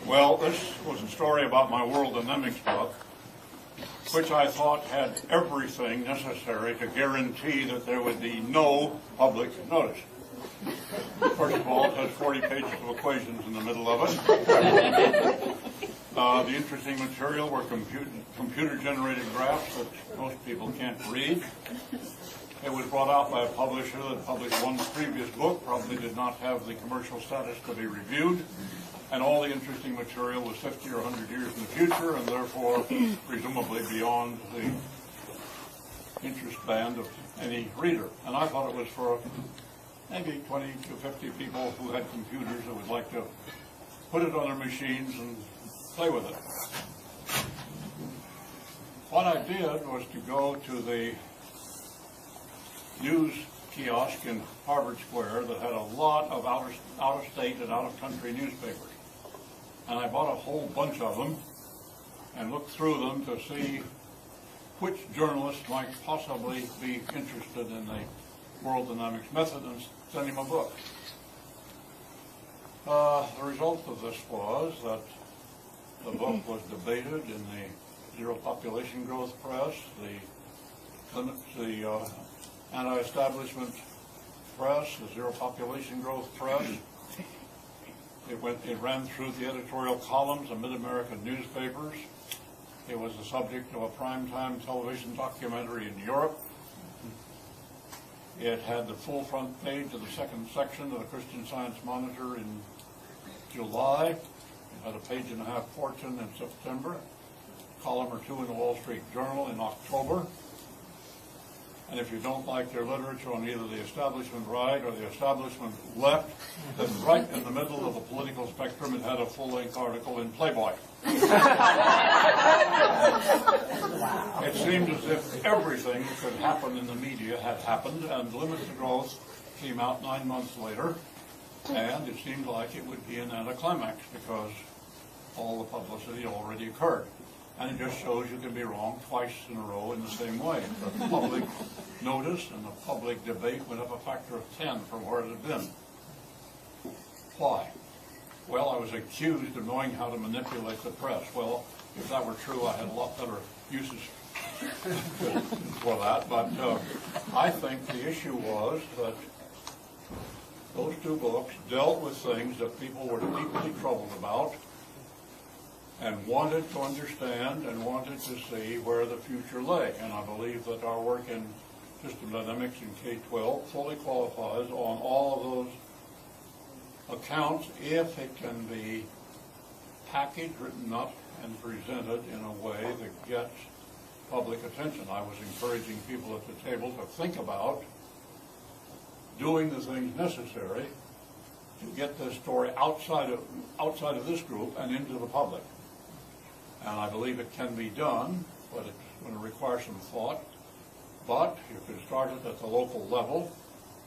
Well, this was a story about my World Dynamics book, which I thought had everything necessary to guarantee that there would be no public notice. First of all, it has 40 pages of equations in the middle of it. The interesting material were computer-generated graphs that most people can't read. It was brought out by a publisher that published one previous book, probably did not have the commercial status to be reviewed, and all the interesting material was 50 or 100 years in the future, and therefore presumably beyond the interest band of any reader. And I thought it was for maybe 20 to 50 people who had computers who would like to put it on their machines and play with it. What I did was to go to the news kiosk in Harvard Square that had a lot of out-of-state and out-of-country newspapers. And I bought a whole bunch of them and looked through them to see which journalist might possibly be interested in the World Dynamics method and send him a book. The result of this was that the book was debated in the Zero Population Growth Press, the anti-establishment press, the Zero Population Growth Press. It ran through the editorial columns of mid-American newspapers. It was the subject of a primetime television documentary in Europe. It had the full front page of the second section of the Christian Science Monitor in July. It had a page-and-a-half fortune in September, a column or two in the Wall Street Journal in October. And if you don't like their literature on either the establishment right or the establishment left, then right in the middle of the political spectrum, it had a full-length article in Playboy. It seemed as if everything that could happen in the media had happened, and Limit to Growth came out 9 months later, and it seemed like it would be an anticlimax because all the publicity already occurred. And it just shows you can be wrong twice in a row in the same way. The public notice and the public debate went up a factor of 10 from where it had been. Why? Well, I was accused of knowing how to manipulate the press. Well, if that were true, I had a lot better uses for that. But I think the issue was that those two books dealt with things that people were deeply troubled about and wanted to understand and wanted to see where the future lay. And I believe that our work in system dynamics in K-12 fully qualifies on all of those accounts if it can be packaged, written up, and presented in a way that gets public attention. I was encouraging people at the table to think about doing the things necessary to get this story outside of this group and into the public. And I believe it can be done, but it's going to require some thought. But you can start it at the local level.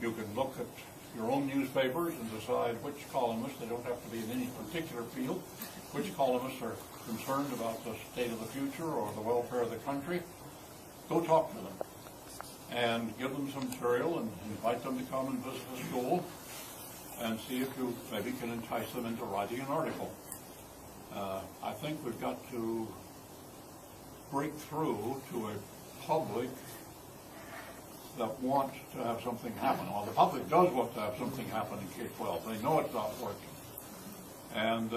You can look at your own newspapers and decide which columnists, they don't have to be in any particular field, which columnists are concerned about the state of the future or the welfare of the country. Go talk to them and give them some material and invite them to come and visit the school and see if you maybe can entice them into writing an article. I think we've got to break through to a public that wants to have something happen. Well, the public does want to have something happen in K-12. They know it's not working. And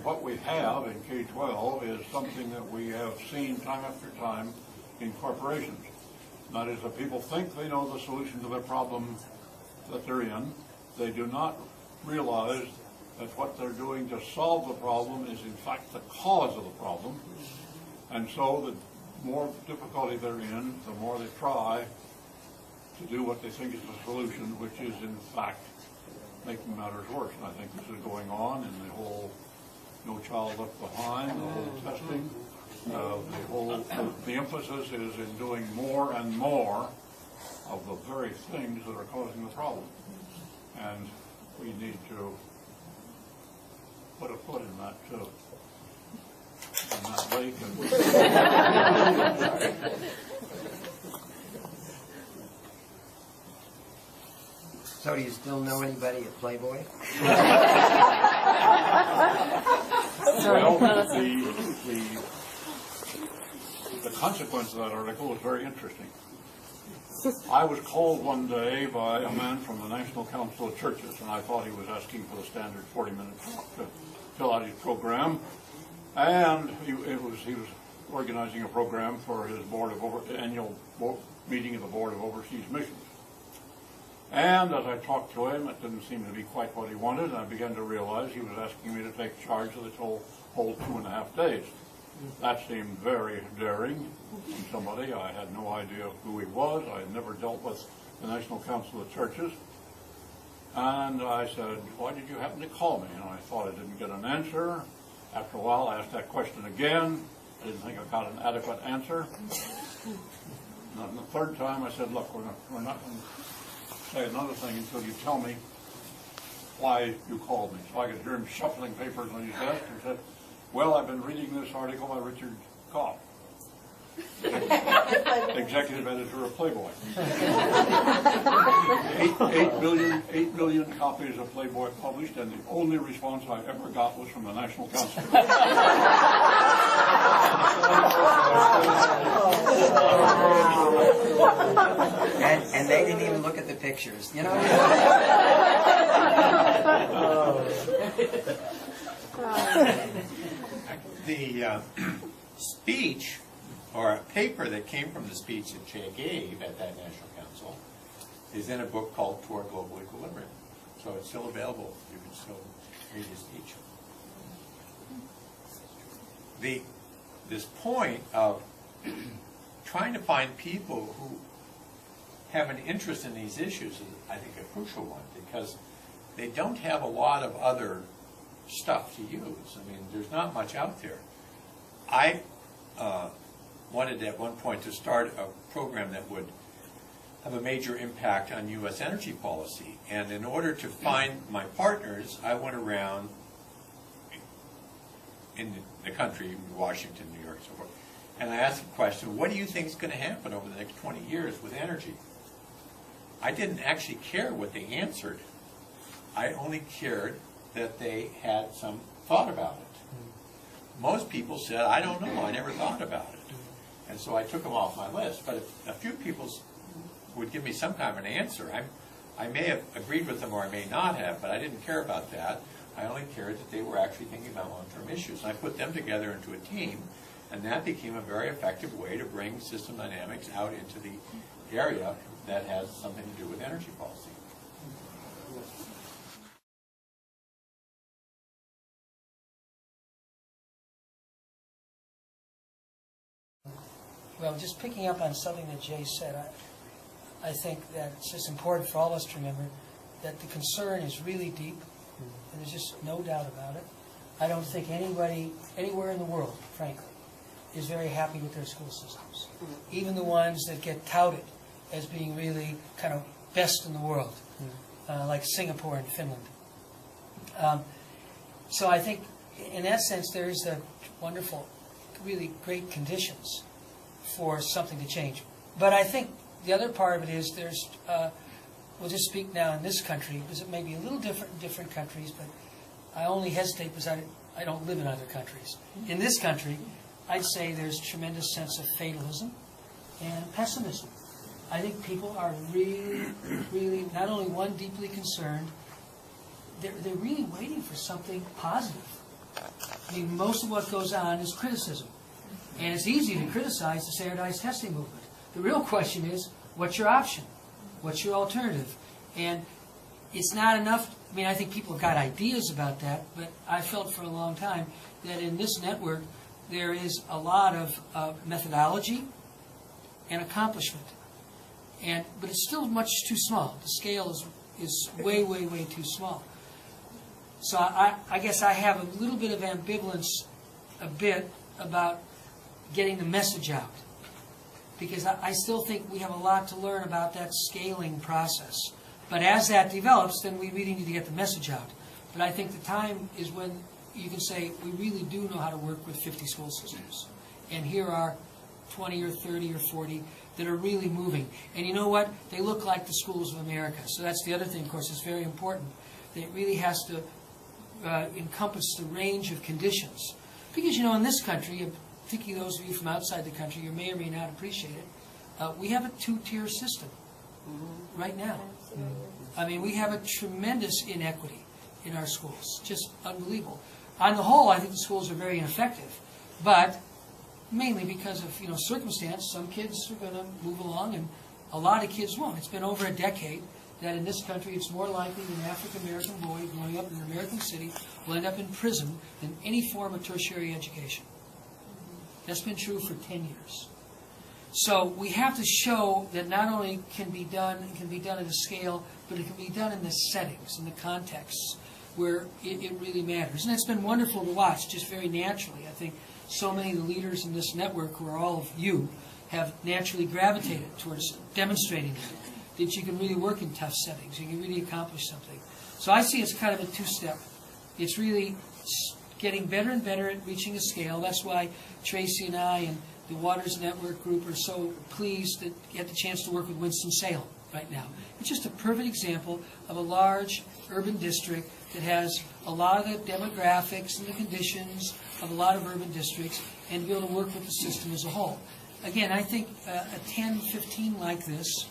what we have in K-12 is something that we have seen time after time in corporations. And that is that people think they know the solution to their problem that they're in. They do not realize that what they're doing to solve the problem is in fact the cause of the problem. And so the more difficulty they're in, the more they try to do what they think is the solution, which is in fact making matters worse. And I think this is going on in the whole No Child Left Behind, the whole testing. The emphasis is in doing more and more of the very things that are causing the problem. And we need to put a foot in that too. In that lake. So do you still know anybody at Playboy? Well, the consequence of that article was very interesting. I was called one day by a man from the National Council of Churches, and I thought he was asking for the standard 40-minute talk to fill out his program. And he was organizing a program for his annual meeting of the Board of Overseas Missions. And as I talked to him, it didn't seem to be quite what he wanted, and I began to realize he was asking me to take charge of the whole 2.5 days. That seemed very daring from somebody. I had no idea who he was. I had never dealt with the National Council of Churches. And I said, why did you happen to call me? And I thought I didn't get an answer. After a while, I asked that question again. I didn't think I got an adequate answer. And the third time, I said, look, we're not going to say another thing until you tell me why you called me. So I could hear him shuffling papers on his desk and said, well, I've been reading this article by Richard Kopp, executive editor of Playboy. 8 million copies of Playboy published, and the only response I ever got was from the National Council. And they didn't even look at the pictures, you know? The speech, or a paper that came from the speech that Jay gave at that National Council, is in a book called Toward Global Equilibrium. So it's still available. You can still read his speech. This point of trying to find people who have an interest in these issues is, I think, a crucial one, because they don't have a lot of other stuff to use. I mean, there's not much out there. I wanted at one point to start a program that would have a major impact on U.S. energy policy. And in order to find my partners, I went around in the country, Washington, New York, and so forth, and I asked the question, what do you think is going to happen over the next 20 years with energy? I didn't actually care what they answered. I only cared that they had some thought about it. Most people said, I don't know, I never thought about it. And so I took them off my list. But if a few people would give me some kind of an answer, I may have agreed with them or I may not have, but I didn't care about that. I only cared that they were actually thinking about long-term issues. And I put them together into a team, and that became a very effective way to bring system dynamics out into the area that has something to do with energy policy. Well, just picking up on something that Jay said, I think that it's just important for all of us to remember that the concern is really deep, and there's just no doubt about it. I don't think anybody, anywhere in the world, frankly, is very happy with their school systems. Even the ones that get touted as being really kind of best in the world, like Singapore and Finland. So I think, in that sense, there is the wonderful, really great conditions for something to change. But I think the other part of it is there's, we'll just speak now in this country, because it may be a little different in different countries, but I only hesitate because I don't live in other countries. In this country, I'd say there's a tremendous sense of fatalism and pessimism. I think people are really, really, not only one, deeply concerned, they're really waiting for something positive. I mean, most of what goes on is criticism. And it's easy to criticize the standardized testing movement. The real question is, what's your option? What's your alternative? And it's not enough. I mean, I think people have got ideas about that, but I felt for a long time that in this network there is a lot of methodology and accomplishment. But it's still much too small. The scale is way, way, way too small. So I guess I have a little bit of ambivalence about getting the message out. Because I still think we have a lot to learn about that scaling process. But as that develops, then we really need to get the message out. But I think the time is when you can say, we really do know how to work with 50 school systems. And here are 20 or 30 or 40 that are really moving. And you know what? They look like the schools of America. So that's the other thing, of course, that's very important. That it really has to encompass the range of conditions. Because, in this country, particularly those of you from outside the country, you may or may not appreciate it, we have a two-tier system right now. I mean, we have a tremendous inequity in our schools, just unbelievable. On the whole, I think the schools are very ineffective, but mainly because of circumstance. Some kids are going to move along, and a lot of kids won't. It's been over a decade that in this country it's more likely that an African-American boy growing up in an American city will end up in prison than any form of tertiary education. That's been true for 10 years. So we have to show that not only it can be done at a scale, but it can be done in the settings, in the contexts where it really matters. And it's been wonderful to watch, just very naturally. I think so many of the leaders in this network, who are all of you, have naturally gravitated towards demonstrating that you can really work in tough settings, you can really accomplish something. So I see it's kind of a two-step. It's really getting better and better at reaching a scale. That's why Tracy and I and the Waters Network group are so pleased that you get the chance to work with Winston-Salem right now. It's just a perfect example of a large urban district that has a lot of the demographics and the conditions of a lot of urban districts, and to be able to work with the system as a whole. Again, I think a 10, 15 like this,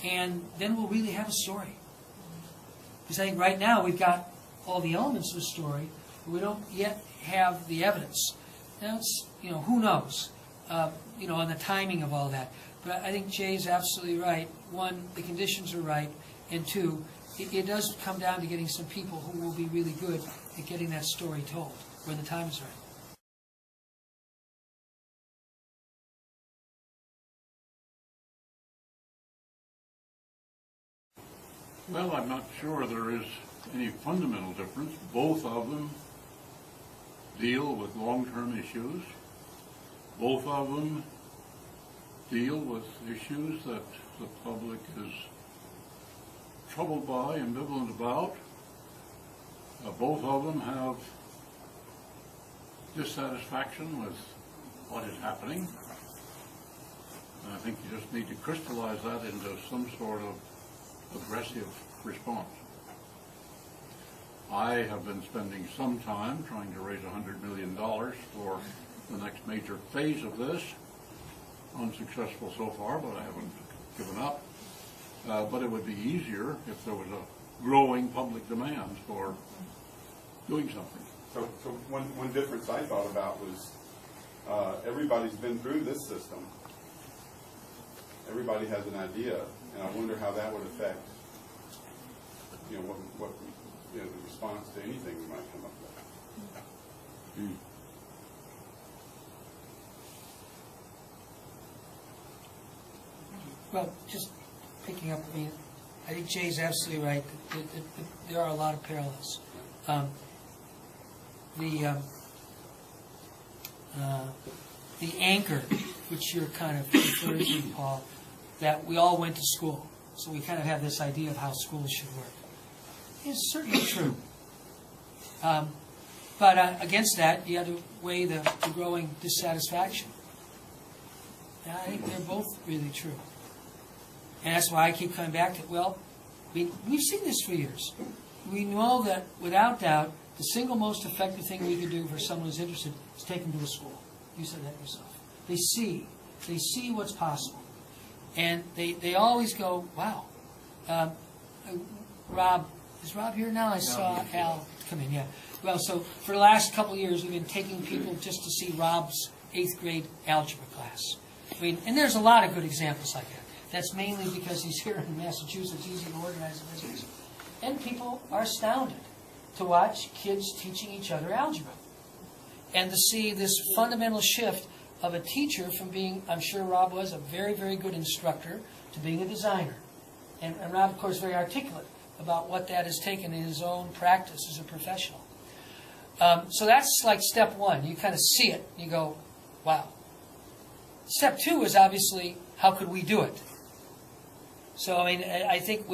and then we'll really have a story. Because I think right now we've got all the elements of a story, but we don't yet have the evidence. Now, it's, who knows, on the timing of all that. But I think Jay's absolutely right. One, the conditions are right, and two, it does come down to getting some people who will be really good at getting that story told when the time is right. Well, I'm not sure there is any fundamental difference. Both of them deal with long-term issues. Both of them deal with issues that the public is troubled by, ambivalent about. Both of them have dissatisfaction with what is happening. And I think you just need to crystallize that into some sort of aggressive response. I have been spending some time trying to raise $100 million for the next major phase of this. Unsuccessful so far, but I haven't given up. But it would be easier if there was a growing public demand for doing something. So one difference I thought about was everybody's been through this system. Everybody has an idea, and I wonder how that would affect, what the response to anything we might come up with. Well, just picking up, I think Jay's absolutely right. There are a lot of parallels. The anchor, which you're kind of referring to, Paul, that we all went to school, so we kind of have this idea of how schools should work, is certainly true. But against that, you have to weigh the growing dissatisfaction. And I think they're both really true. And that's why I keep coming back to, we've seen this for years. We know that, without doubt, the single most effective thing we could do for someone who's interested is take them to a school. You said that yourself. They see what's possible. And they always go, wow. Rob, is Rob here now? I saw Al come in, yeah. Well, so for the last couple of years, we've been taking people just to see Rob's 8th grade algebra class. And there's a lot of good examples like that. That's mainly because he's here in Massachusetts, easy to organize the business. And people are astounded to watch kids teaching each other algebra. And to see this fundamental shift of a teacher from being, I'm sure Rob was, a very, very good instructor, to being a designer. And Rob, of course, very articulate about what that has taken in his own practice as a professional. So that's like step one. You kind of see it, you go, wow. Step two is obviously, how could we do it? So, I think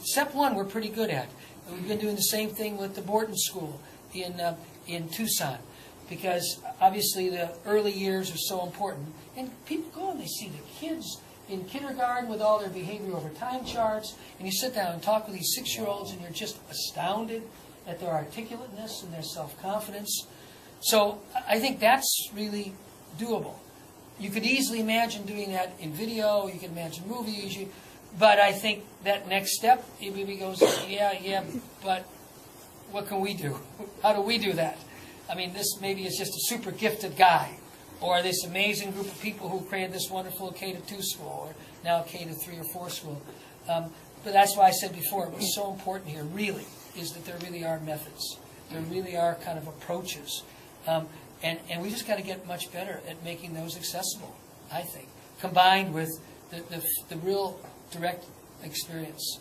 step one we're pretty good at. We've been doing the same thing with the Borton School in Tucson, because obviously the early years are so important. And people go and they see the kids in kindergarten with all their behavior over time charts, and you sit down and talk with these 6-year-olds, and you're just astounded at their articulateness and their self-confidence. So I think that's really doable. You could easily imagine doing that in video, you could imagine movies, but I think that next step, it maybe goes, yeah, but what can we do? How do we do that? I mean, this maybe is just a super gifted guy, or this amazing group of people who created this wonderful K-2 school, or now K-3 or 4 school. But that's why I said before, it was so important here, really, is that there really are methods. There really are kind of approaches. And we just got to get much better at making those accessible, I think, combined with the real direct experience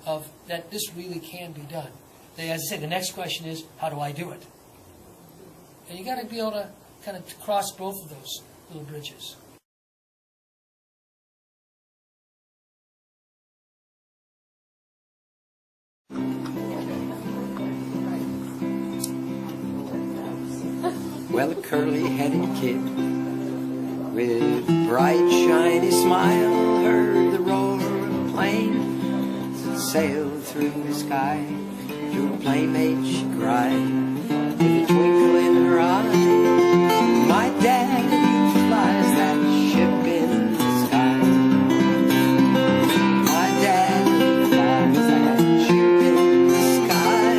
of that this really can be done. As I say, the next question is, how do I do it? And you got to be able to kind of cross both of those little bridges. Well, a curly-headed kid with a bright, shiny smile heard the roar of a plane sail through the sky. To her playmate she cried with a twinkle in her eye, my daddy flies that ship in the sky. My daddy flies that ship in the sky.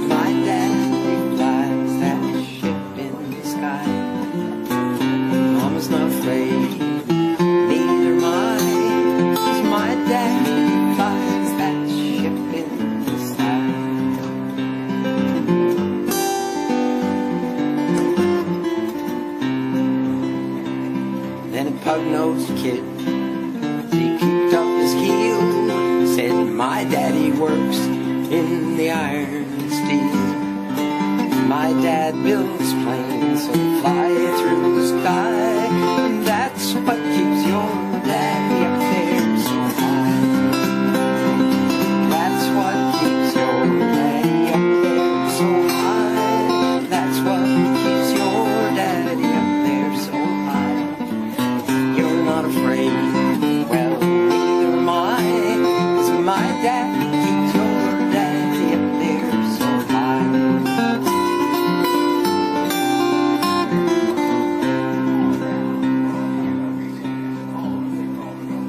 My daddy flies that ship in the sky. Mama's not afraid, neither am I, 'cause my daddy flies that ship in the sky. Then a pug-nosed kid, he kicked up his heel, said, my daddy works in the iron and steel. My dad builds planes so they fly through the sky, and that's what keeps your daddy up there so high. That's what keeps your daddy up there so high. That's what keeps your daddy up there so high. You're not afraid, well, neither am I, 'cause my daddy keeps your daddy up there so high.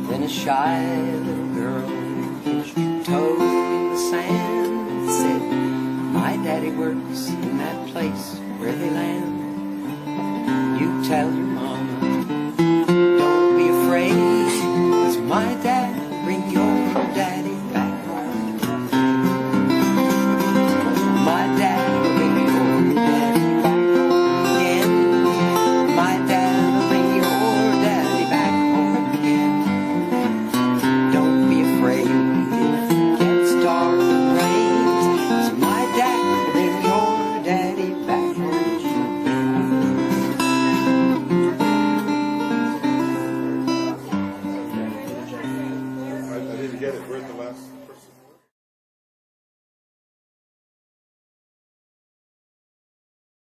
Then a shy little girl pushed her toe in the sand and said, my daddy works in that place where they land. You tell her